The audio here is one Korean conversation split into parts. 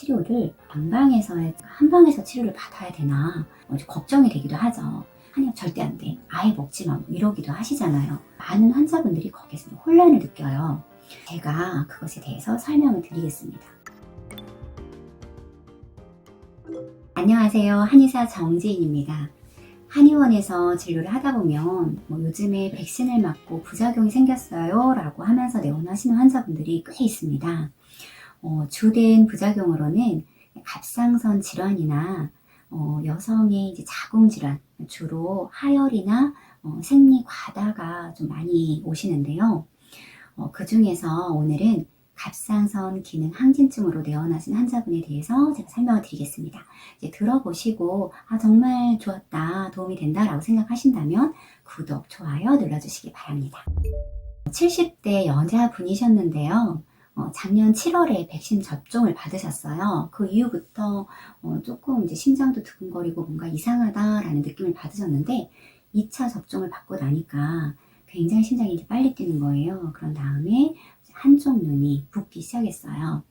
치료를 한방에서 치료를 받아야 되나 걱정이 되기도 하죠. 한약 절대 안 돼. 아예 먹지 마. 뭐 이러기도 하시잖아요. 많은 환자분들이 거기에서 혼란을 느껴요. 제가 그것에 대해서 설명을 드리겠습니다. 안녕하세요. 한의사 정지인입니다. 한의원에서 진료를 하다 보면 요즘에 백신을 맞고 부작용이 생겼어요 라고 하면서 내원하시는 환자분들이 꽤 있습니다. 주된 부작용으로는 갑상선 질환이나 여성의 이제 자궁 질환, 주로 하열이나 생리 과다가 좀 많이 오시는데요. 그 중에서 오늘은 갑상선 기능 항진증으로 내원하신 환자분에 대해서 제가 설명을 드리겠습니다. 이제 들어보시고 정말 좋았다, 도움이 된다라고 생각하신다면 구독, 좋아요 눌러주시기 바랍니다. 70대 여자분이셨는데요. 작년 7월에 백신 접종을 받으셨어요. 그 이후부터 조금 이제 심장도 두근거리고 뭔가 이상하다라는 느낌을 받으셨는데 2차 접종을 받고 나니까 굉장히 심장이 이제 빨리 뛰는 거예요. 그런 다음에 한쪽 눈이 붓기 시작했어요.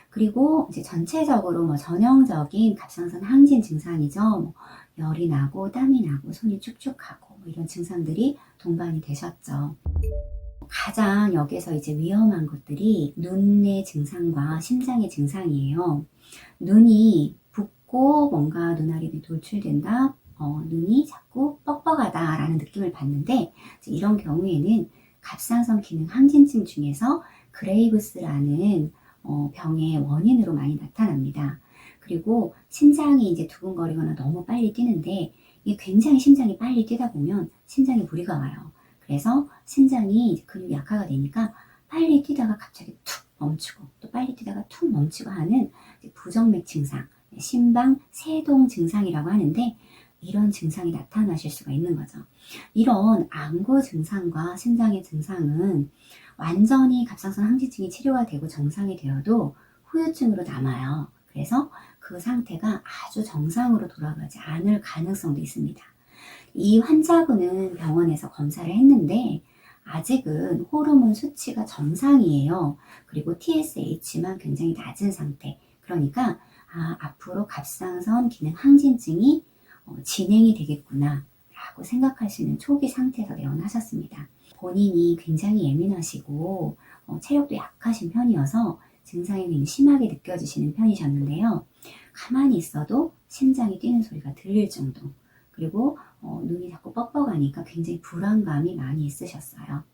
그리고 이제 전체적으로 전형적인 갑상선 항진 증상이죠. 열이 나고 땀이 나고 손이 축축하고 이런 증상들이 동반이 되셨죠. 가장 여기서 이제 위험한 것들이 눈의 증상과 심장의 증상이에요. 눈이 붓고 뭔가 눈알이 돌출된다, 눈이 자꾸 뻑뻑하다 라는 느낌을 받는데, 이런 경우에는 갑상선 기능 항진증 중에서 그레이브스라는 병의 원인으로 많이 나타납니다. 그리고 심장이 이제 두근거리거나 너무 빨리 뛰는데, 이게 굉장히 심장이 빨리 뛰다 보면 심장에 무리가 와요. 그래서 심장이 근육이 약화가 되니까 빨리 뛰다가 갑자기 툭 멈추고 또 빨리 뛰다가 툭 멈추고 하는 부정맥 증상, 심방 세동 증상이라고 하는데, 이런 증상이 나타나실 수가 있는 거죠. 이런 안구 증상과 심장의 증상은 완전히 갑상선 항진증이 치료가 되고 정상이 되어도 후유증으로 남아요. 그래서 그 상태가 아주 정상으로 돌아가지 않을 가능성도 있습니다. 이 환자분은 병원에서 검사를 했는데 아직은 호르몬 수치가 정상이에요. 그리고 TSH만 굉장히 낮은 상태. 그러니까 앞으로 갑상선 기능 항진증이 진행이 되겠구나 라고 생각하시는 초기 상태에서 내원하셨습니다. 본인이 굉장히 예민하시고 체력도 약하신 편이어서 증상이 굉장히 심하게 느껴지시는 편이셨는데요. 가만히 있어도 심장이 뛰는 소리가 들릴 정도, 그리고 눈이 자꾸 뻑뻑하니까 굉장히 불안감이 많이 있으셨어요.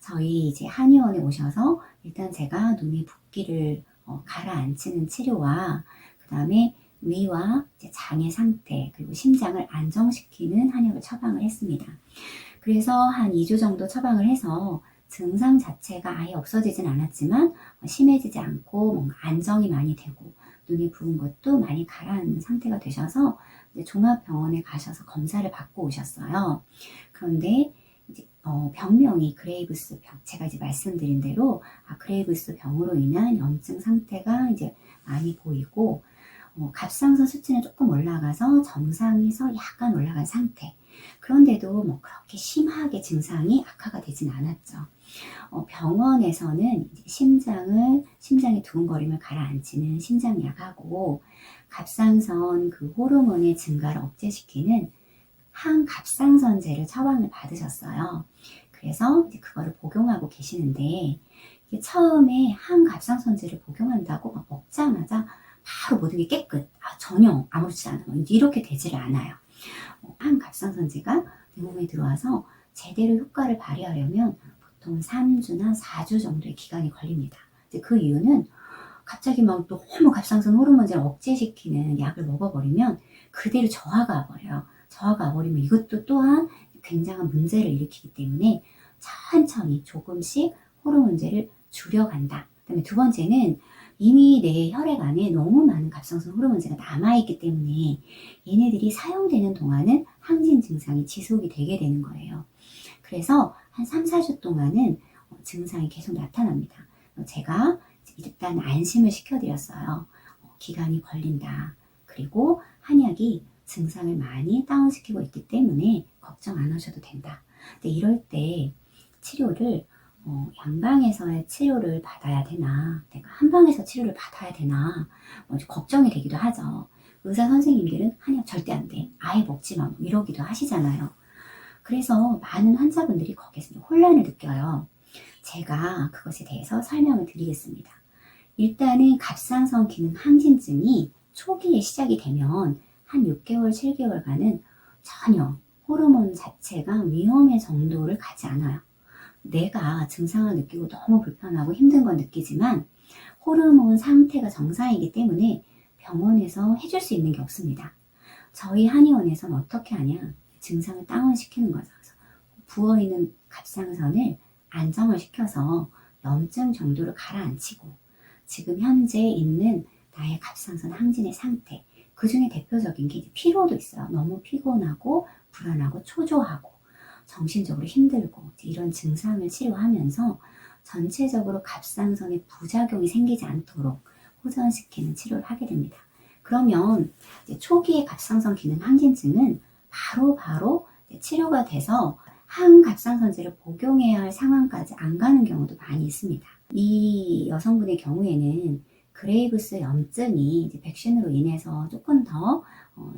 저희 이제 한의원에 오셔서 일단 제가 눈의 붓기를 가라앉히는 치료와 그 다음에 위와 이제 장의 상태, 그리고 심장을 안정시키는 한약을 처방을 했습니다. 그래서 한 2주 정도 처방을 해서 증상 자체가 아예 없어지진 않았지만 심해지지 않고 뭔가 안정이 많이 되고 눈이 부은 것도 많이 가라앉는 상태가 되셔서 이제 종합병원에 가셔서 검사를 받고 오셨어요. 그런데 이제 병명이 그레이브스 병, 제가 이제 말씀드린 대로 그레이브스 병으로 인한 염증 상태가 이제 많이 보이고 갑상선 수치는 조금 올라가서 정상에서 약간 올라간 상태. 그런데도 그렇게 심하게 증상이 악화가 되진 않았죠. 병원에서는 심장의 두근거림을 가라앉히는 심장약하고 갑상선 그 호르몬의 증가를 억제시키는 항갑상선제를 처방을 받으셨어요. 그래서 이제 그거를 복용하고 계시는데, 이게 처음에 항갑상선제를 복용한다고 먹자마자 바로 모든 게 깨끗, 전혀 아무렇지 않아, 이렇게 되지를 않아요. 항갑상선제가 내 몸에 들어와서 제대로 효과를 발휘하려면 보통 3주나 4주 정도의 기간이 걸립니다. 그 이유는 갑자기 너무 갑상선 호르몬제를 억제시키는 약을 먹어버리면 그대로 저하가 와버려요. 저하가 와버리면 이것도 또한 굉장한 문제를 일으키기 때문에 천천히 조금씩 호르몬제를 줄여간다. 그다음에 두 번째는 이미 내 혈액 안에 너무 많은 갑상선 호르몬제가 남아있기 때문에 얘네들이 사용되는 동안은 항진 증상이 지속이 되게 되는 거예요. 그래서 한 3, 4주 동안은 증상이 계속 나타납니다. 제가 일단 안심을 시켜드렸어요. 기간이 걸린다. 그리고 한약이 증상을 많이 다운시키고 있기 때문에 걱정 안 하셔도 된다. 근데 이럴 때 치료를 양방에서의 치료를 받아야 되나, 내가 한방에서 치료를 받아야 되나, 좀 걱정이 되기도 하죠. 의사 선생님들은 한약 절대 안 돼, 아예 먹지 마, 이러기도 하시잖아요. 그래서 많은 환자분들이 거기에서 혼란을 느껴요. 제가 그것에 대해서 설명을 드리겠습니다. 일단은 갑상선 기능 항진증이 초기에 시작이 되면 한 6개월, 7개월간은 전혀 호르몬 자체가 위험의 정도를 가지 않아요. 내가 증상을 느끼고 너무 불편하고 힘든 건 느끼지만 호르몬 상태가 정상이기 때문에 병원에서 해줄 수 있는 게 없습니다. 저희 한의원에서는 어떻게 하냐, 증상을 다운시키는 거죠. 그래서 부어있는 갑상선을 안정을 시켜서 염증 정도를 가라앉히고, 지금 현재 있는 나의 갑상선 항진의 상태, 그 중에 대표적인 게 피로도 있어요. 너무 피곤하고 불안하고 초조하고 정신적으로 힘들고 이런 증상을 치료하면서 전체적으로 갑상선에 부작용이 생기지 않도록 호전시키는 치료를 하게 됩니다. 그러면 이제 초기의 갑상선 기능 항진증은 바로 치료가 돼서 항갑상선제를 복용해야 할 상황까지 안 가는 경우도 많이 있습니다. 이 여성분의 경우에는 그레이브스 염증이 이제 백신으로 인해서 조금 더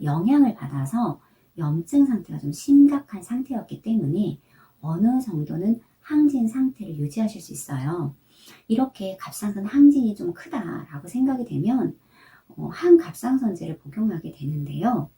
영향을 받아서 염증 상태가 좀 심각한 상태였기 때문에 어느 정도는 항진 상태를 유지하실 수 있어요. 이렇게 갑상선 항진이 좀 크다라고 생각이 되면 항갑상선제를 복용하게 되는데요.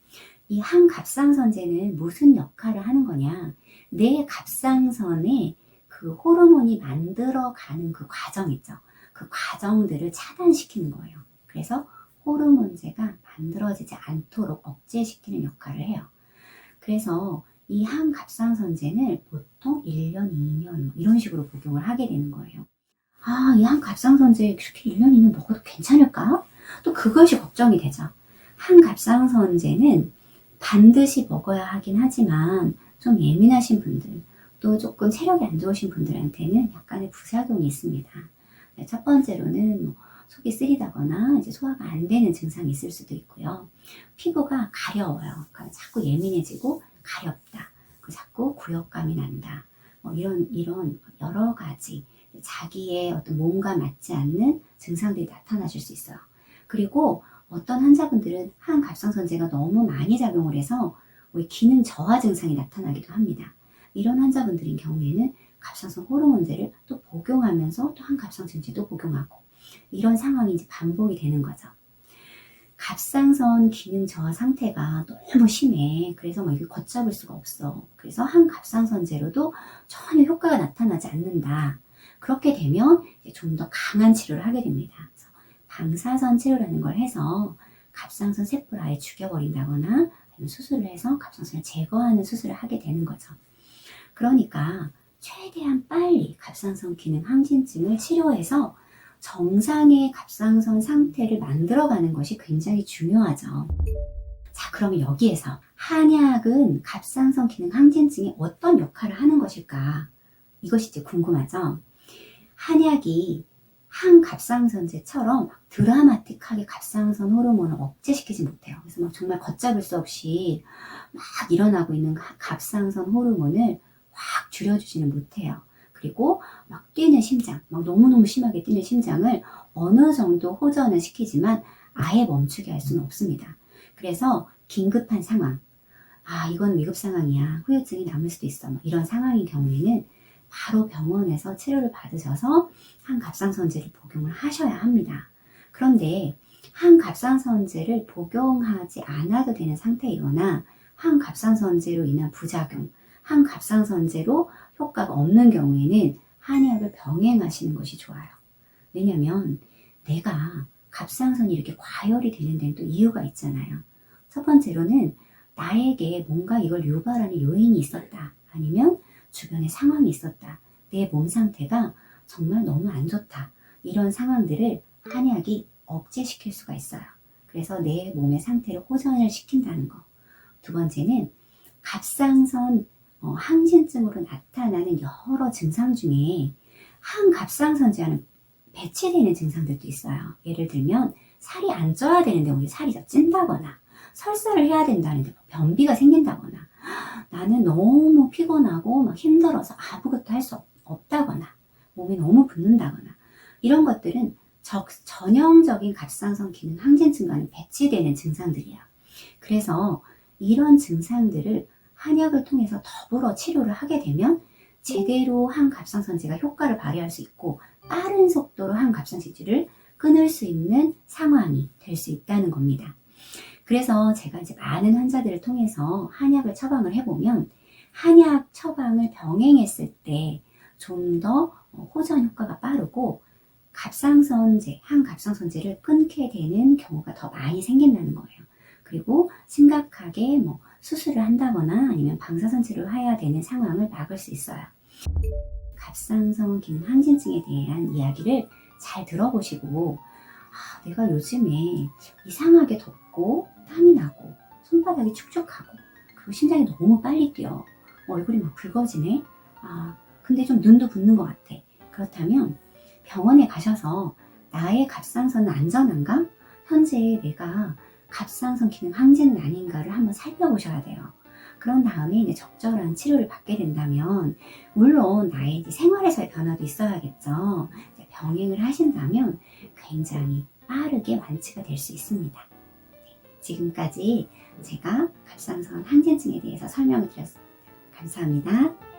이 항갑상선제는 무슨 역할을 하는 거냐? 내 갑상선에 그 호르몬이 만들어가는 그 과정 있죠. 그 과정들을 차단시키는 거예요. 그래서 호르몬제가 만들어지지 않도록 억제시키는 역할을 해요. 그래서 이 항갑상선제는 보통 1년, 2년 이런 식으로 복용을 하게 되는 거예요. 아, 이 항갑상선제 그렇게 1년, 2년 먹어도 괜찮을까? 또 그것이 걱정이 되죠. 항갑상선제는 반드시 먹어야 하긴 하지만 좀 예민하신 분들, 또 조금 체력이 안 좋으신 분들한테는 약간의 부작용이 있습니다. 첫 번째로는 속이 쓰리다거나 이제 소화가 안 되는 증상이 있을 수도 있고요. 피부가 가려워요. 그러니까 자꾸 예민해지고 가렵다. 자꾸 구역감이 난다. 이런 여러 가지 자기의 어떤 몸과 맞지 않는 증상들이 나타나실 수 있어요. 그리고 어떤 환자분들은 항갑상선제가 너무 많이 작용을 해서 기능 저하 증상이 나타나기도 합니다. 이런 환자분들인 경우에는 갑상선 호르몬제를 또 복용하면서 또 항갑상선제도 복용하고 이런 상황이 이제 반복이 되는 거죠. 갑상선 기능 저하 상태가 너무 심해. 그래서 이게 걷잡을 수가 없어. 그래서 항갑상선제로도 전혀 효과가 나타나지 않는다. 그렇게 되면 좀 더 강한 치료를 하게 됩니다. 그래서 방사선 치료라는 걸 해서 갑상선 세포를 아예 죽여버린다거나 아니면 수술을 해서 갑상선을 제거하는 수술을 하게 되는 거죠. 그러니까 최대한 빨리 갑상선 기능 항진증을 치료해서 정상의 갑상선 상태를 만들어가는 것이 굉장히 중요하죠. 자, 그러면 여기에서 한약은 갑상선 기능 항진증에 어떤 역할을 하는 것일까? 이것이 이제 궁금하죠? 한약이 항갑상선제처럼 드라마틱하게 갑상선 호르몬을 억제시키지 못해요. 그래서 정말 걷잡을 수 없이 막 일어나고 있는 갑상선 호르몬을 확 줄여주지는 못해요. 그리고 막 뛰는 심장, 막 너무너무 심하게 뛰는 심장을 어느 정도 호전을 시키지만 아예 멈추게 할 수는 없습니다. 그래서 긴급한 상황, 아, 이건 위급 상황이야, 후유증이 남을 수도 있어, 이런 상황인 경우에는 바로 병원에서 치료를 받으셔서 항갑상선제를 복용을 하셔야 합니다. 그런데 항갑상선제를 복용하지 않아도 되는 상태이거나 항갑상선제로 인한 부작용, 항갑상선제로 효과가 없는 경우에는 한약을 병행하시는 것이 좋아요. 왜냐면 내가 갑상선이 이렇게 과열이 되는 데는 또 이유가 있잖아요. 첫 번째로는 나에게 뭔가 이걸 유발하는 요인이 있었다. 아니면 주변에 상황이 있었다. 내 몸 상태가 정말 너무 안 좋다. 이런 상황들을 한약이 억제시킬 수가 있어요. 그래서 내 몸의 상태를 호전을 시킨다는 거. 두 번째는 갑상선 항진증으로 나타나는 여러 증상 중에 항갑상선제하는 배치되는 증상들도 있어요. 예를 들면 살이 안 쪄야 되는데 오히려 살이 더 찐다거나 설사를 해야 된다는데 변비가 생긴다거나 나는 너무 피곤하고 막 힘들어서 아무것도 할 수 없다거나 몸이 너무 붓는다거나 이런 것들은 전형적인 갑상선 기능 항진증과는 배치되는 증상들이에요. 그래서 이런 증상들을 한약을 통해서 더불어 치료를 하게 되면 제대로 항갑상선제가 효과를 발휘할 수 있고 빠른 속도로 항갑상지질을 끊을 수 있는 상황이 될 수 있다는 겁니다. 그래서 제가 이제 많은 환자들을 통해서 한약을 처방을 해보면 한약 처방을 병행했을 때 좀 더 호전 효과가 빠르고 항갑상선제를 끊게 되는 경우가 더 많이 생긴다는 거예요. 그리고 심각하게 수술을 한다거나 아니면 방사선 치료를 해야 되는 상황을 막을 수 있어요. 갑상선 기능 항진증에 대한 이야기를 잘 들어보시고 내가 요즘에 이상하게 덥고 땀이 나고 손바닥이 축축하고 그리고 심장이 너무 빨리 뛰어 얼굴이 막 붉어지네. 근데 좀 눈도 붓는 것 같아. 그렇다면 병원에 가셔서 나의 갑상선은 안전한가? 현재 내가 갑상선 기능 항진은 아닌가를 한번 살펴보셔야 돼요. 그런 다음에 이제 적절한 치료를 받게 된다면 물론 나의 이제 생활에서의 변화도 있어야겠죠. 이제 병행을 하신다면 굉장히 빠르게 완치가 될 수 있습니다. 지금까지 제가 갑상선 항진증에 대해서 설명을 드렸습니다. 감사합니다.